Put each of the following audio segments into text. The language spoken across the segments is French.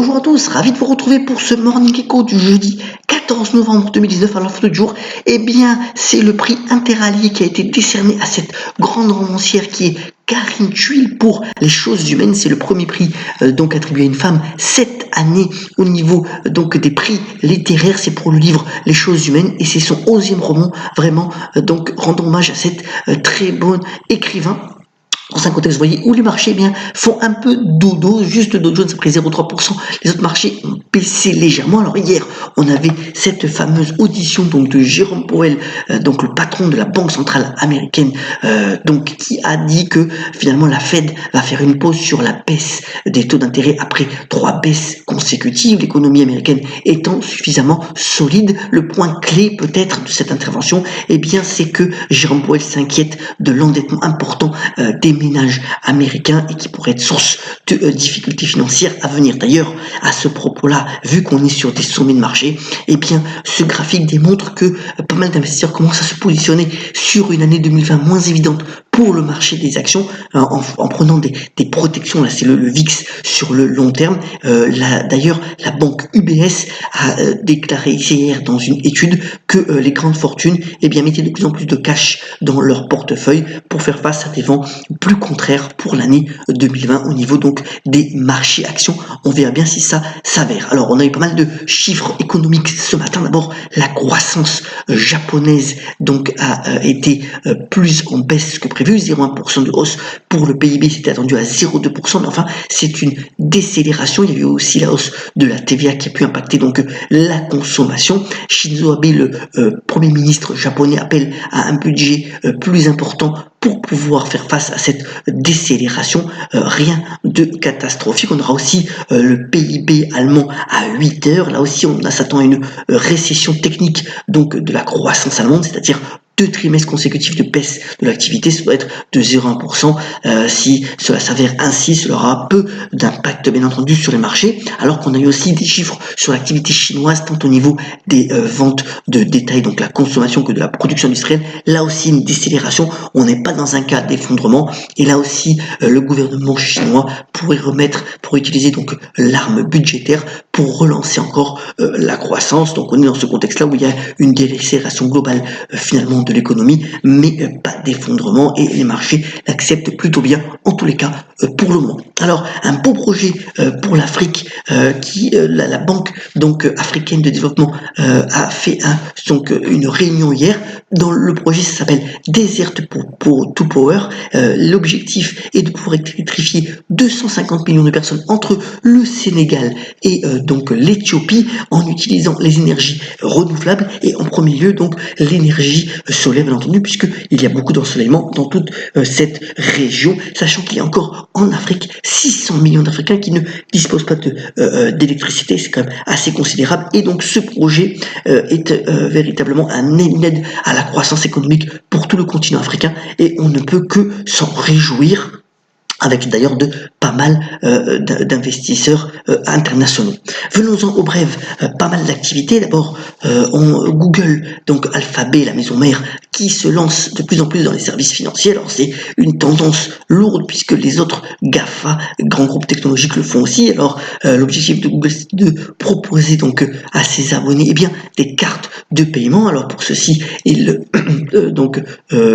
Bonjour à tous, ravi de vous retrouver pour ce Morning Echo du jeudi 14 novembre 2019 à l'info du jour. Eh bien, c'est le prix Interallié qui a été décerné à cette grande romancière qui est Karine Thuil pour Les choses humaines. C'est le premier prix donc attribué à une femme cette année au niveau donc des prix littéraires. C'est pour le livre Les choses humaines et c'est son 11e roman. Vraiment, donc rendons hommage à cette très bonne écrivain. Dans un contexte, vous voyez, où les marchés font un peu dodo, juste Dow Jones a pris 0,3%, les autres marchés ont baissé légèrement. Alors hier, on avait cette fameuse audition donc de Jérôme Powell, donc le patron de la Banque centrale américaine, donc qui a dit que finalement la Fed va faire une pause sur la baisse des taux d'intérêt après 3 baisses consécutives, l'économie américaine étant suffisamment solide. Le point clé peut-être de cette intervention, eh bien, c'est que Jérôme Powell s'inquiète de l'endettement important des ménages américains et qui pourrait être source de difficultés financières à venir. D'ailleurs, à ce propos-là, vu qu'on est sur des sommets de marché, eh bien, ce graphique démontre que pas mal d'investisseurs commencent à se positionner sur une année 2020 moins évidente pour le marché des actions en prenant des protections. Là, c'est le VIX sur le long terme. D'ailleurs, la banque UBS a déclaré hier dans une étude que les grandes fortunes mettaient de plus en plus de cash dans leur portefeuille pour faire face à des vents plus contraires pour l'année 2020 au niveau donc des marchés actions. On verra bien si ça s'avère. Alors, on a eu pas mal de chiffres économiques ce matin. D'abord, la croissance japonaise donc a été plus en baisse que prévu, 0,1% de hausse pour le PIB, c'était attendu à 0,2%, mais enfin, c'est une décélération. Il y a eu aussi la hausse de la TVA qui a pu impacter donc la consommation. Shinzo Abe, le premier ministre japonais, appelle à un budget plus important pour pouvoir faire face à cette décélération. Rien de catastrophique. On aura aussi le PIB allemand à 8 heures. Là aussi, on s'attend à une récession technique donc de la croissance allemande, c'est-à-dire 2 trimestres consécutifs de baisse de l'activité, ça doit être de 0,1%. Si cela s'avère ainsi, cela aura peu d'impact bien entendu sur les marchés, alors qu'on a eu aussi des chiffres sur l'activité chinoise, tant au niveau des ventes de détail, donc la consommation, que de la production industrielle. Là aussi, une décélération, on n'est pas dans un cas d'effondrement, et là aussi, le gouvernement chinois pourrait utiliser donc l'arme budgétaire pour relancer encore la croissance. Donc on est dans ce contexte-là où il y a une décélération globale finalement de l'économie, mais pas d'effondrement, et les marchés l'acceptent plutôt bien en tous les cas pour le moment. Alors un beau projet pour l'Afrique la banque donc africaine de développement a fait une réunion hier. Dans le projet, ça s'appelle Desert to Power. L'objectif est de pouvoir électrifier 250 millions de personnes entre le Sénégal et donc l'Éthiopie en utilisant les énergies renouvelables et en premier lieu donc l'énergie solaire, bien entendu, puisqu'il y a beaucoup d'ensoleillement dans toute cette région, sachant qu'il y a encore en Afrique 600 millions d'Africains qui ne disposent pas d'électricité. C'est quand même assez considérable, et donc ce projet est véritablement une aide à la croissance économique pour tout le continent africain, et on ne peut que s'en réjouir, avec d'ailleurs pas mal d'investisseurs internationaux. Venons-en aux brèves, pas mal d'activités. D'abord, Google, donc Alphabet, la maison mère, qui se lance de plus en plus dans les services financiers. Alors c'est une tendance lourde puisque les autres GAFA, grands groupes technologiques, le font aussi. Alors l'objectif de Google, c'est de proposer donc à ses abonnés des cartes de paiement. Alors pour ceci, il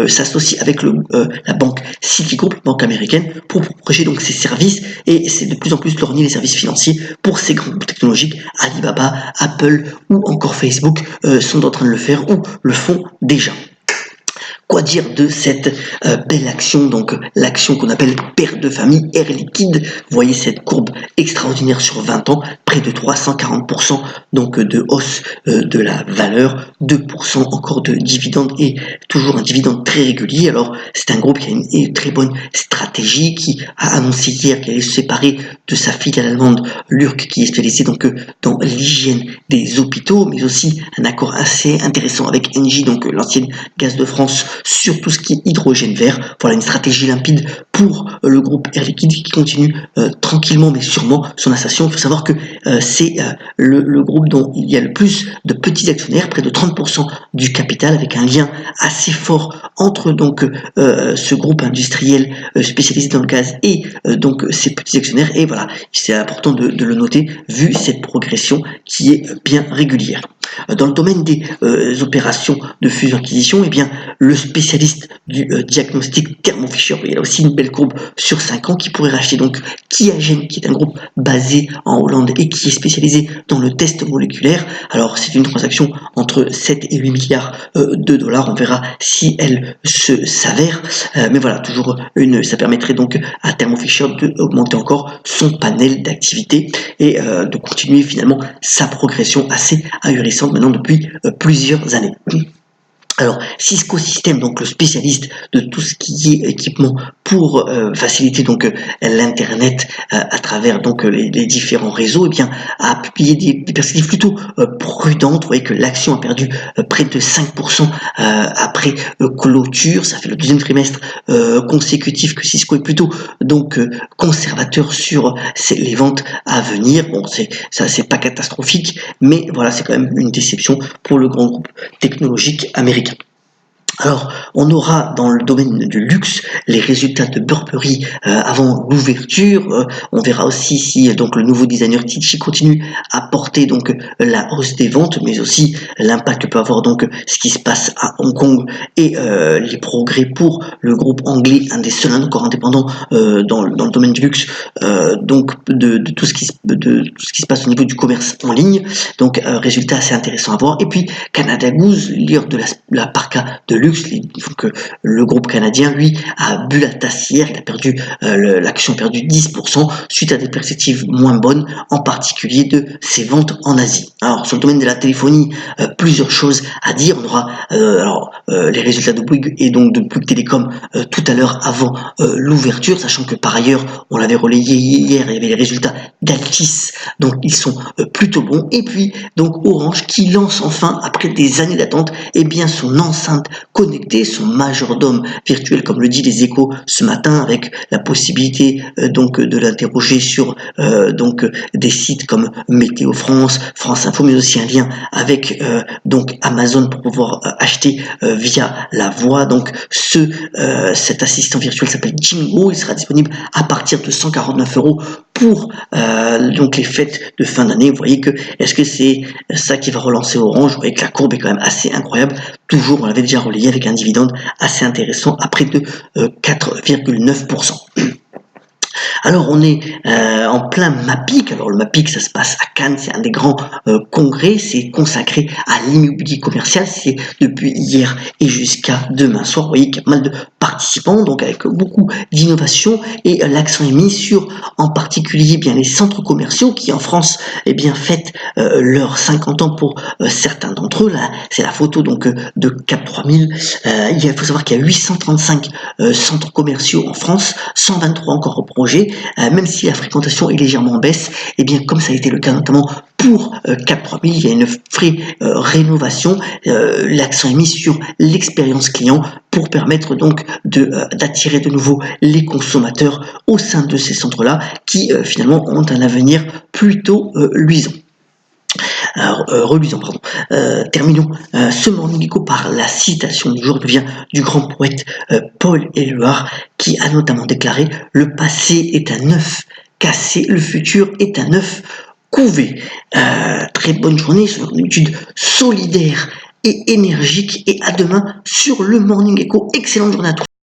s'associe avec la banque Citigroup, banque américaine, pour proposer donc ces services, et c'est de plus en plus lorgné les services financiers pour ces grands groupes technologiques. Alibaba, Apple ou encore Facebook sont en train de le faire ou le font déjà. Quoi dire de cette belle action, donc l'action qu'on appelle père de famille, Air Liquide. Vous voyez cette courbe extraordinaire sur 20 ans, près de 340% donc de hausse de la valeur, 2% encore de dividendes, et toujours un dividende très régulier. Alors c'est un groupe qui a une très bonne stratégie, qui a annoncé hier qu'elle allait se séparer de sa filiale allemande Lurk, qui est spécialisée donc dans l'hygiène des hôpitaux, mais aussi un accord assez intéressant avec Engie, donc l'ancienne Gaz de France, sur tout ce qui est hydrogène vert. Voilà une stratégie limpide pour le groupe Air Liquide qui continue tranquillement mais sûrement son ascension. Il faut savoir que c'est le groupe dont il y a le plus de petits actionnaires, près de 30% du capital, avec un lien assez fort entre donc ce groupe industriel spécialisé dans le gaz et donc ses petits actionnaires. Et voilà, c'est important de le noter vu cette progression qui est bien régulière. Dans le domaine des opérations de fusion-acquisition, eh bien, le spécialiste du diagnostic Thermo Fisher, il y a aussi une belle courbe sur 5 ans qui pourrait racheter donc Qiagen, qui est un groupe basé en Hollande et qui est spécialisé dans le test moléculaire. Alors, c'est une transaction entre 7 et 8 milliards de dollars. On verra si elle s'avère. Mais voilà, toujours ça permettrait donc à Thermo Fisher d'augmenter encore son panel d'activités et de continuer finalement sa progression assez ahurissante maintenant depuis plusieurs années. Alors, Cisco Systems, donc le spécialiste de tout ce qui est équipement pour faciliter donc l'internet à travers donc les différents réseaux, eh bien a publié des perspectives plutôt prudentes. Vous voyez que l'action a perdu près de 5% après clôture. Ça fait le deuxième trimestre consécutif que Cisco est plutôt donc conservateur sur les ventes à venir. Bon, c'est pas catastrophique, mais voilà, c'est quand même une déception pour le grand groupe technologique américain. Alors, on aura dans le domaine du luxe les résultats de Burberry avant l'ouverture. On verra aussi si donc le nouveau designer Ticci continue à porter donc la hausse des ventes, mais aussi l'impact que peut avoir donc ce qui se passe à Hong Kong et les progrès pour le groupe anglais, un des seuls encore indépendants dans le domaine du luxe, donc de tout ce qui se passe au niveau du commerce en ligne. Donc résultat assez intéressant à voir. Et puis Canada Goose, leader de la parka de luxe, il faut que le groupe canadien, lui, a bu la tasse hier, il a perdu, l'action a perdu 10% suite à des perspectives moins bonnes, en particulier de ses ventes en Asie. Alors, sur le domaine de la téléphonie, plusieurs choses à dire. On aura les résultats de Bouygues et donc de Bouygues Télécom tout à l'heure avant l'ouverture, sachant que par ailleurs, on l'avait relayé hier, il y avait les résultats d'Altis, donc ils sont plutôt bons. Et puis, donc Orange qui lance enfin, après des années d'attente, eh bien son enceinte connecter son majordome virtuel, comme le dit les Échos ce matin, avec la possibilité donc de l'interroger sur donc des sites comme Météo France, France Info, mais aussi un lien avec donc Amazon pour pouvoir acheter via la voix. Donc cet assistant virtuel s'appelle Jingo, il sera disponible à partir de 149 € pour donc les fêtes de fin d'année. Vous voyez que est-ce que c'est ça qui va relancer Orange? Vous voyez que la courbe est quand même assez incroyable. Toujours, on l'avait déjà relayé avec un dividende assez intéressant à près de 4,9%. Alors on est en plein MAPIC. Alors le MAPIC, ça se passe à Cannes, c'est un des grands congrès, c'est consacré à l'immobilier commercial, c'est depuis hier et jusqu'à demain soir. Vous voyez qu'il y a pas mal de participants, donc avec beaucoup d'innovation, et l'accent est mis sur en particulier bien les centres commerciaux qui en France fêtent leurs 50 ans pour certains d'entre eux. Là, c'est la photo donc de Cap 3000. Il faut savoir qu'il y a 835 centres commerciaux en France, 123 encore au projet. Même si la fréquentation est légèrement en baisse, et bien comme ça a été le cas notamment pour Cap 3000, il y a une vraie rénovation. L'accent est mis sur l'expérience client pour permettre donc d'attirer de nouveau les consommateurs au sein de ces centres-là qui finalement ont un avenir plutôt luisant. Alors, reluisant, pardon. Terminons ce Morning Echo par la citation du jour, devient du grand poète Paul Éluard, qui a notamment déclaré « Le passé est un œuf cassé, le futur est un œuf couvé ». Très bonne journée sur une étude solidaire et énergique, et à demain sur le Morning Echo. Excellente journée à tous.